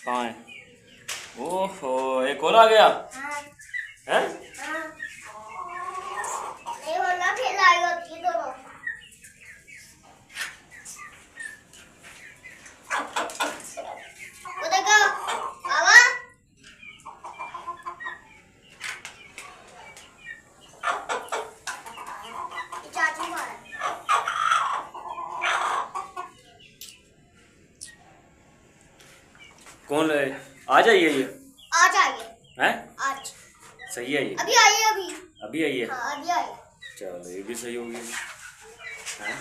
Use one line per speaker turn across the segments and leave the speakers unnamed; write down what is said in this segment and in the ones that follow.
कहाँ है? ओहो, एक और आ गया है? कौन है? आ जाइए ये।
आ जाइए।
हैं?
आज
सही है ये।
अभी आइए।
अभी आई है।
हाँ अभी आइए।
चलो ये भी सही होगी। हैं?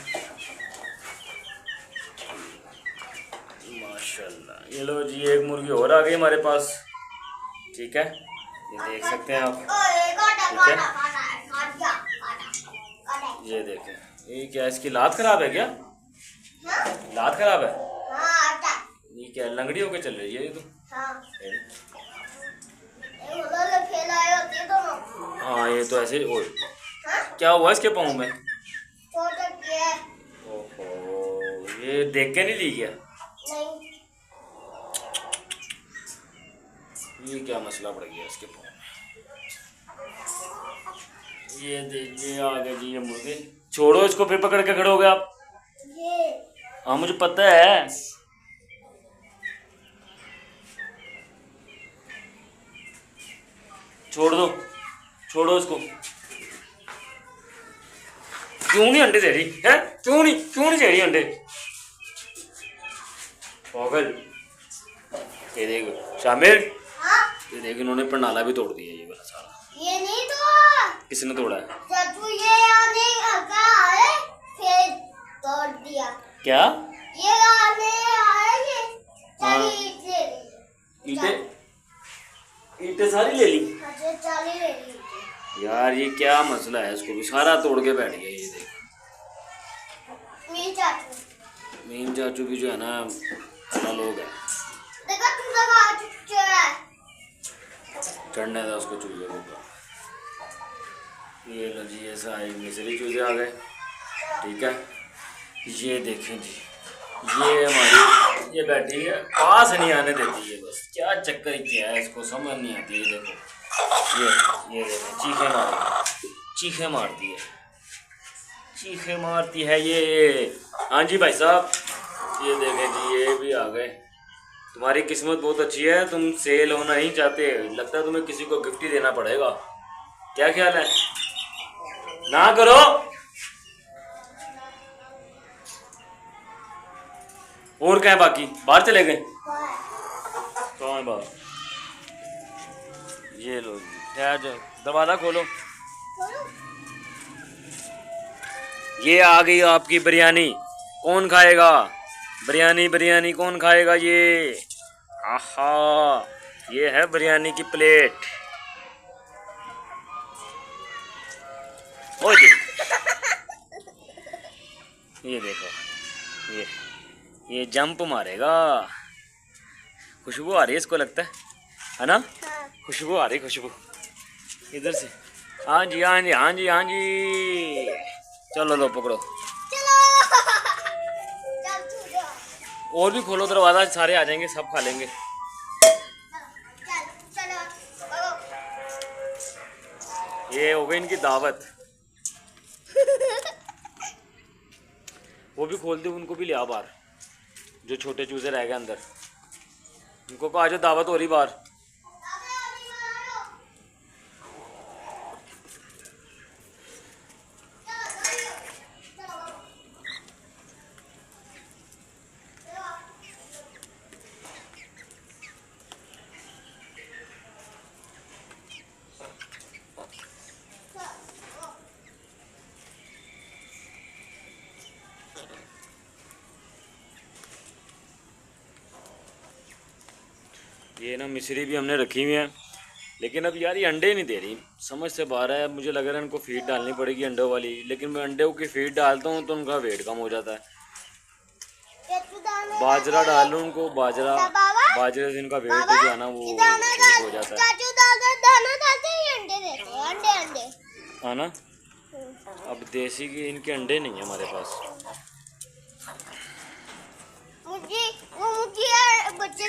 माशाल्लाह। ये लो जी, एक मुर्गी और आ गई हमारे पास। ठीक है, ये देख सकते हैं आप। ठीक है, ये देखें। ये क्या, इसकी लात खराब है क्या? लात खराब है? ये क्या लंगड़ी होके चल रही है ये तो? हाँ ये तो ऐसे ही। क्या हुआ इसके पाँव में? ओहो, ये देख के नहीं ली गया? ये क्या मसला पड़ गया इसके पाँव में? ये देखिए आ गए जी ये मुर्गे। छोड़ो इसको, फिर पकड़ के खड़े हो गए आप। हाँ मुझे पता है। छोड़ो इसको। क्यों नहीं अंडे दे रही है? क्यों नहीं दे रही अंडे? पागल। ये देखो शामिर, ये देखो इन्होंने प्रणाला भी तोड़ दिया ये वाला सारा।
ये नहीं तोड़ा।
किसने तोड़ा है?
चाचू ये आने आए फिर तोड़ दिया।
क्या?
ये आने आए ये सारी
ईंटें सारी ले ली।
चाली ले ली।
यार ये क्या मसला है, इसको भी सारा तोड़ के बैठ गया। ये देखो मीम चाचू भी जो है ना बड़ा लोग है। चढ़ने था उसको चूजे को। ये लो जी, ऐसा है मिसरी चूजे आ गए। ठीक है, ये देखें जी, ये हमारी ये बैठी है, पास नहीं आने देती है। बस क्या चक्कर किया है इसको समझ नहीं आती। ये देखो, ये देखो चीखे मारती है ये। हाँ जी भाई साहब, ये देखें जी, ये भी आ गए। तुम्हारी किस्मत बहुत अच्छी है, तुम सेल होना नहीं चाहते। लगता है तुम्हें किसी को गिफ्ट ही देना पड़ेगा। क्या ख्याल है? ना करो। और क्या है बाकी? बाहर चले गए? कहाँ है बाहर? ये लो ठहर जाओ, दरवाजा खोलो। ये आ गई आपकी बिरयानी। कौन खाएगा बिरयानी? कौन खाएगा ये? आहा, ये है बिरयानी की प्लेट। ओ जी, ये देखो, ये जंप मारेगा। खुशबू आ रही है इसको, लगता है ना? खुशबू आ रही, खुशबू इधर से। हाँ जी। चलो लो पकड़ो। और भी खोलो दरवाजा, सारे आ जाएंगे, सब खा लेंगे। ये हो गई इनकी दावत। वो भी खोल दे, उनको भी ले आ बाहर, जो छोटे चूजे रह गए अंदर। उनको कहा जो दावत हो रही बाहर। ये ना मिश्री भी हमने रखी हुई है, लेकिन अब यार ये अंडे नहीं दे रही, समझ से बाहर है। मुझे लग रहा है इनको फीड डालनी पड़ेगी अंडों वाली, लेकिन मैं अंडों की फीड डालता हूँ तो उनका वेट कम हो जाता है। बाजरा डाल लूँ उनको, बाजरे से इनका वेट जो है ना वो ठीक हो जाता है। हाँ ना, अब देसी की इनके अंडे नहीं है हमारे पास।
मुझे बच्चे